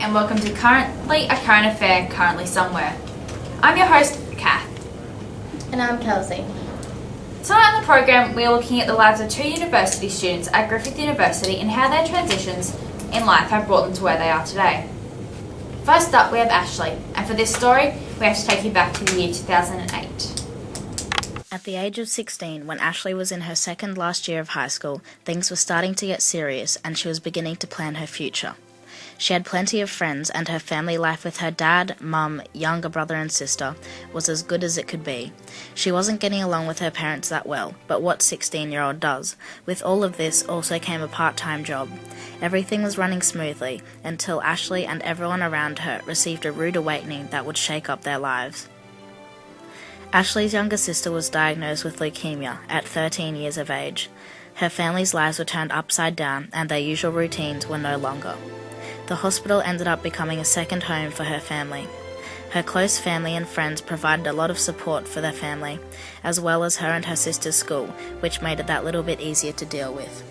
and welcome to Currently a Current Affair, Currently Somewhere. I'm your host, Kath. And I'm Kelsey. Tonight on the program, we are looking at the lives of two university students at Griffith University and how their transitions in life have brought them to where they are today. First up, we have Ashley, and for this story, we have to take you back to the year 2008. At the age of 16, when Ashley was in her second last year of high school, things were starting to get serious and she was beginning to plan her future. She had plenty of friends and her family life with her dad, mum, younger brother and sister was as good as it could be. She wasn't getting along with her parents that well, but what 16-year-old does? With all of this also came a part-time job. Everything was running smoothly until Ashley and everyone around her received a rude awakening that would shake up their lives. Ashley's younger sister was diagnosed with leukemia at 13 years of age. Her family's lives were turned upside down and their usual routines were no longer. The hospital ended up becoming a second home for her family. Her close family and friends provided a lot of support for their family, as well as her and her sister's school, which made it that little bit easier to deal with.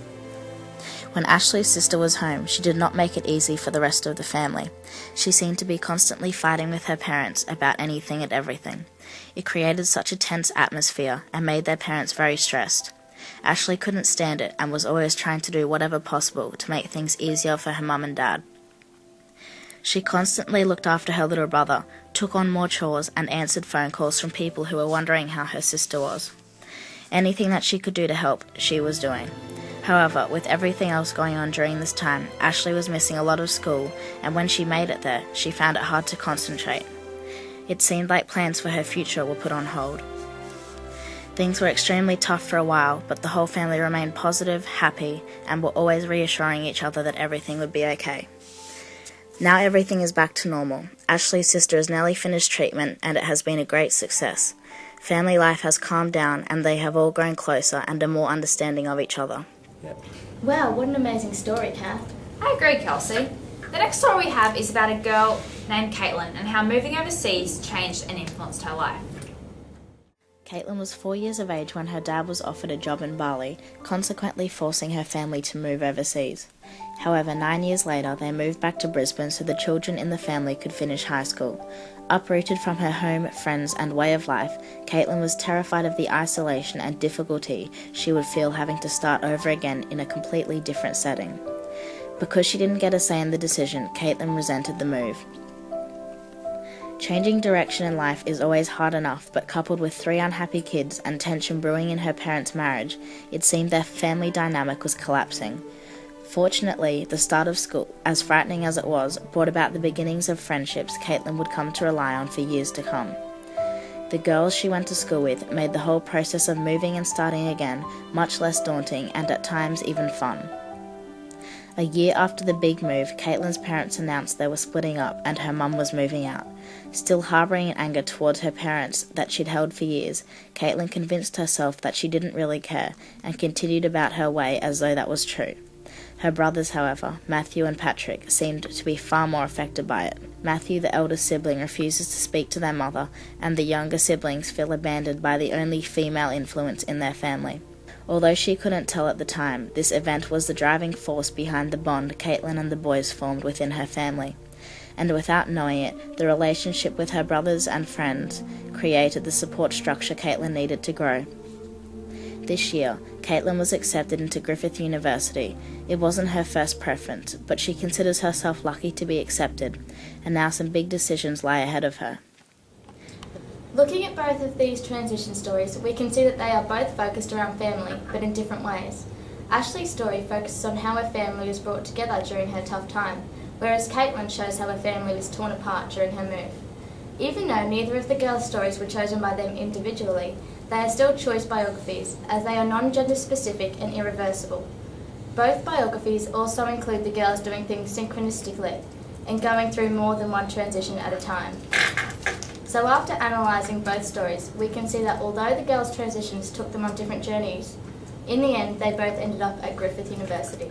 When Ashley's sister was home, she did not make it easy for the rest of the family. She seemed to be constantly fighting with her parents about anything and everything. It created such a tense atmosphere and made their parents very stressed. Ashley couldn't stand it and was always trying to do whatever possible to make things easier for her mum and dad. She constantly looked after her little brother, took on more chores and answered phone calls from people who were wondering how her sister was. Anything that she could do to help, she was doing. However, with everything else going on during this time, Ashley was missing a lot of school, and when she made it there, she found it hard to concentrate. It seemed like plans for her future were put on hold. Things were extremely tough for a while, but the whole family remained positive, happy, and were always reassuring each other that everything would be okay. Now everything is back to normal. Ashley's sister has nearly finished treatment, and it has been a great success. Family life has calmed down, and they have all grown closer and are more understanding of each other. Wow, what an amazing story, Kath. I agree, Kelsey. The next story we have is about a girl named Caitlin and how moving overseas changed and influenced her life. Caitlin was 4 years of age when her dad was offered a job in Bali, consequently forcing her family to move overseas. However, 9 years later, they moved back to Brisbane so the children in the family could finish high school. Uprooted from her home, friends, and way of life, Caitlin was terrified of the isolation and difficulty she would feel having to start over again in a completely different setting. Because she didn't get a say in the decision, Caitlin resented the move. Changing direction in life is always hard enough, but coupled with 3 unhappy kids and tension brewing in her parents' marriage, it seemed their family dynamic was collapsing. Fortunately, the start of school, as frightening as it was, brought about the beginnings of friendships Caitlin would come to rely on for years to come. The girls she went to school with made the whole process of moving and starting again much less daunting and at times even fun. A year after the big move, Caitlin's parents announced they were splitting up and her mum was moving out. Still harbouring an anger towards her parents that she'd held for years, Caitlin convinced herself that she didn't really care and continued about her way as though that was true. Her brothers, however, Matthew and Patrick, seemed to be far more affected by it. Matthew, the eldest sibling, refuses to speak to their mother, and the younger siblings feel abandoned by the only female influence in their family. Although she couldn't tell at the time, this event was the driving force behind the bond Caitlin and the boys formed within her family. And without knowing it, the relationship with her brothers and friends created the support structure Caitlin needed to grow. This year, Caitlin was accepted into Griffith University. It wasn't her first preference, but she considers herself lucky to be accepted, and now some big decisions lie ahead of her. Looking at both of these transition stories, we can see that they are both focused around family, but in different ways. Ashley's story focuses on how her family was brought together during her tough time, whereas Caitlin shows how her family was torn apart during her move. Even though neither of the girls' stories were chosen by them individually, they are still choice biographies, as they are non-gender specific and irreversible. Both biographies also include the girls doing things synchronistically and going through more than one transition at a time. So after analysing both stories, we can see that although the girls' transitions took them on different journeys, in the end they both ended up at Griffith University.